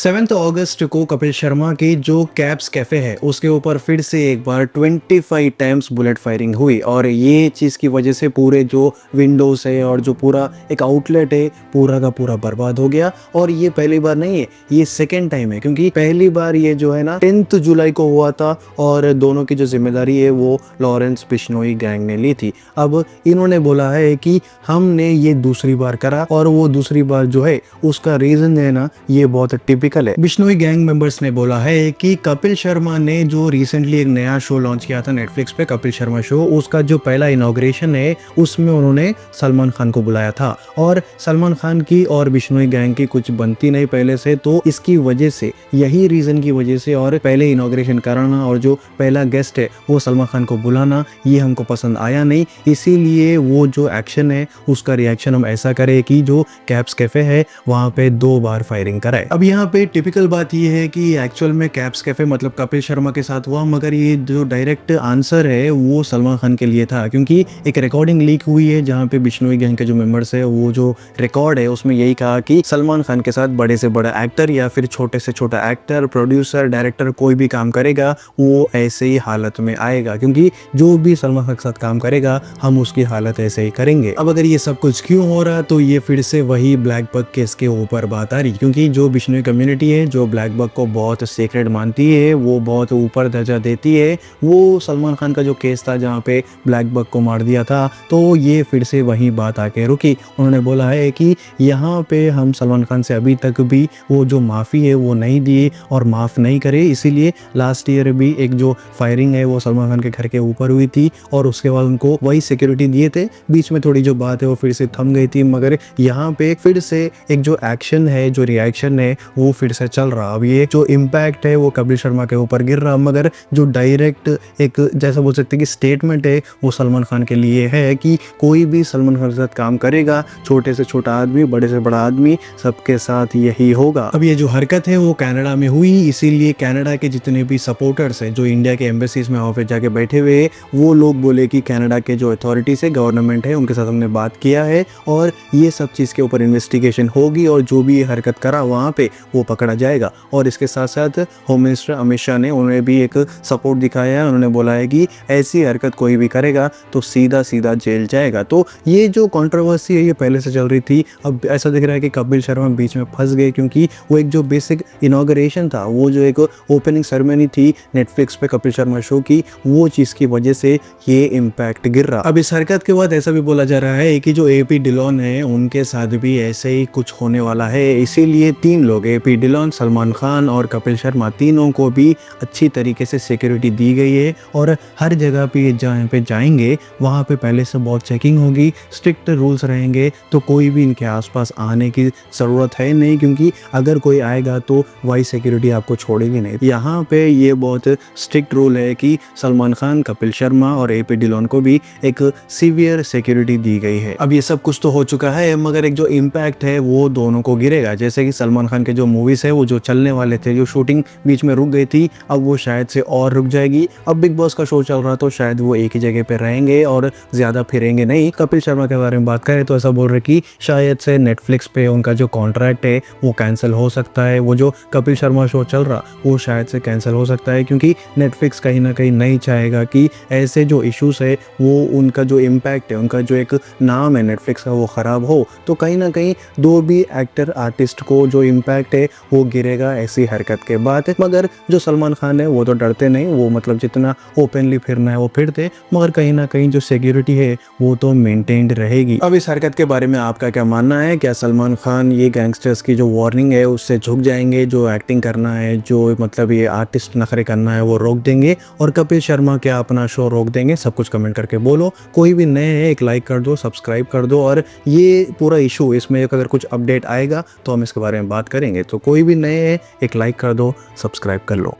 7 अगस्त को कपिल शर्मा की जो कैब्स कैफ़े है उसके ऊपर फिर से एक बार 25 टाइम्स बुलेट फायरिंग हुई और ये चीज़ की वजह से पूरे जो विंडोज़ है और जो पूरा एक आउटलेट है पूरा का पूरा बर्बाद हो गया। और ये पहली बार नहीं है, ये सेकेंड टाइम है, क्योंकि पहली बार ये जो है ना 10 जुलाई को हुआ था और दोनों की जो जिम्मेदारी है वो लॉरेंस बिश्नोई गैंग ने ली थी। अब इन्होंने बोला है कि हमने ये दूसरी बार करा और वो दूसरी बार जो है उसका रीज़न है ना ये बहुत टिपिकल है। बिश्नोई गैंग मेंबर्स ने बोला है कि कपिल शर्मा ने जो रिसेंटली एक नया शो लॉन्च किया था नेटफ्लिक्स पे, कपिल शर्मा शो, उसका जो पहला इनॉग्रेशन है उसमें उन्होंने सलमान खान को बुलाया था और सलमान खान की और बिश्नोई गैंग की कुछ बनती नहीं पहले से, तो इसकी वजह से, यही रीजन की वजह से और पहले इनॉग्रेशन कराना और जो पहला गेस्ट है वो सलमान खान को बुलाना ये हमको पसंद आया नहीं। इसीलिए वो जो एक्शन है उसका रिएक्शन हम ऐसा करें कि जो कैब्स कैफे है वहाँ पे 2 बार फायरिंग कराए। अब यहाँ पे टिपिकल बात ये है कि एक्चुअल में कैब्स कैफे मतलब कपिल शर्मा के साथ हुआ, मगर ये जो डायरेक्ट आंसर है वो सलमान खान के लिए था, क्योंकि एक रिकॉर्डिंग लीक हुई है जहाँ पे बिश्नोई गैंग के जो मेंबर्स है वो जो रिकॉर्ड है उसमें यही कहा कि सलमान खान के साथ बड़े से बड़ा एक्टर या फिर छोटे से छोटा एक्टर, प्रोड्यूसर, डायरेक्टर कोई भी काम करेगा वो ऐसे ही हालत में आएगा, क्योंकि जो भी सलमान खान के साथ काम करेगा हम उसकी हालत ऐसे ही करेंगे। अब अगर ये सब कुछ क्यों हो रहा, तो ये फिर से वही ब्लैक बग केस के ऊपर बात आ रही, क्योंकि जो बिश्नोई कम्युनिटी है जो ब्लैक बग को बहुत सेक्रेड मानती है, वो बहुत ऊपर दर्जा देती है, वो सलमान खान का जो केस था जहाँ पे ब्लैक बग को मार दिया था, तो ये फिर से वही बात आके रुकी। उन्होंने बोला है कि यहाँ पे हम सलमान खान से अभी तक भी वो जो माफ़ी है वो नहीं दिए और माफ़ नहीं करे, इसीलिए लास्ट ईयर भी एक जो फायरिंग है वो सलमान खान के घर के ऊपर हुई थी और उसके बाद उनको वही सिक्योरिटी दिए थे। बीच में थोड़ी जो बात है वो फिर से थम गई थी, मगर यहाँ पे फिर से एक जो एक्शन है, जो रिएक्शन है वो फिर से चल रहा। अब ये जो इम्पैक्ट है वो कपिल शर्मा के ऊपर गिर रहा, मगर जो डायरेक्ट एक जैसा बोल सकते हैं कि स्टेटमेंट है वो सलमान खान के लिए है कि कोई भी सलमान खान के साथ काम करेगा, छोटे से छोटा आदमी, बड़े से बड़ा आदमी, सबके साथ यही होगा। अब ये जो हरकत है वो कनाडा में हुई, इसीलिए कनाडा के जितने भी सपोर्टर्स हैं जो इंडिया के एम्बेसीज में ऑफिस जाके बैठे हुए हैं, वो लोग बोले कि कनाडा के जो अथॉरिटीज है, गवर्नमेंट है, उनके साथ हमने बात किया है और ये सब चीज़ के ऊपर इन्वेस्टिगेशन होगी और जो भी हरकत करा वहाँ पे वो पकड़ा जाएगा। और इसके साथ साथ होम मिनिस्टर अमित शाह ने उन्हें भी एक सपोर्ट दिखाया है, उन्होंने बोला है कि ऐसी हरकत कोई भी करेगा तो सीधा सीधा जेल जाएगा। तो ये जो कंट्रोवर्सी है ये पहले से चल रही थी, अब ऐसा दिख रहा है कि कपिल शर्मा बीच में फंस गए, क्योंकि वो एक जो बेसिक इनॉग्रेशन था, वो जो एक ओपनिंग सेरेमनी थी नेटफ्लिक्स पे कपिल शर्मा शो की, वो चीज़ की वजह से ये इम्पैक्ट गिर रहा। अब इस हरकत के बाद ऐसा भी बोला जा रहा है कि जो एपी डिलॉन है उनके साथ भी ऐसे ही कुछ होने वाला है, इसीलिए 3 लोग, एपी डिलॉन, सलमान खान और कपिल शर्मा, तीनों को भी अच्छी तरीके से सिक्योरिटी दी गई है और हर जगह पे जहाँ पे जाएंगे वहाँ पे पहले से बहुत चेकिंग होगी, स्ट्रिक्ट रूल्स रहेंगे, तो कोई भी इनके आसपास आने की ज़रूरत है नहीं, क्योंकि अगर कोई आएगा तो वही सिक्योरिटी आपको छोड़ेगी नहीं। यहाँ पे ये बहुत स्ट्रिक्ट रूल है कि सलमान खान, कपिल शर्मा और एपी डिलॉन को भी एक सीवियर सिक्योरिटी दी गई है। अब ये सब कुछ तो हो चुका है, मगर एक जो इम्पैक्ट है वो दोनों को गिरेगा। जैसे कि सलमान खान के जो मूवीज़ है वो जो चलने वाले थे, जो शूटिंग बीच में रुक गई थी, अब वो शायद से और रुक जाएगी। अब बिग बॉस का शो चल रहा तो शायद वो एक ही जगह पे रहेंगे और ज़्यादा फिरेंगे नहीं। कपिल शर्मा के बारे में बात करें तो ऐसा बोल रहे कि शायद से नेटफ्लिक्स पे उनका जो कॉन्ट्रैक्ट है वो कैंसिल हो सकता है, वो जो कपिल शर्मा शो चल रहा वो शायद से कैंसिल हो सकता है, क्योंकि नेटफ्लिक्स कहीं ना कहीं नहीं चाहेगा कि ऐसे जो इश्यूज है वो उनका जो इम्पैक्ट है, उनका जो एक नाम है नेटफ्लिक्स का वो ख़राब हो, तो कहीं ना कहीं 2 भी एक्टर आर्टिस्ट को जो इम्पैक्ट है वो गिरेगा ऐसी हरकत के बाद। मगर जो सलमान खान है वो तो डरते नहीं, वो मतलब जितना ओपनली फिरना है वो फिरते, मगर कहीं ना कहीं जो सिक्योरिटी है वो तो मेंटेन्ड रहेगी। अब इस हरकत के बारे में आपका क्या मानना है? क्या सलमान खान ये गैंगस्टर्स की जो वार्निंग है उससे झुक जाएंगे, जो एक्टिंग करना है, जो मतलब ये आर्टिस्ट नखरे करना है वो रोक देंगे, और कपिल शर्मा क्या अपना शो रोक देंगे? सब कुछ कमेंट करके बोलो। कोई भी नए है एक लाइक कर दो, सब्सक्राइब कर दो, और ये पूरा इशू, इसमें अगर कुछ अपडेट आएगा तो हम इसके बारे में बात करेंगे। तो कोई भी नए है एक लाइक कर दो, सब्सक्राइब कर लो।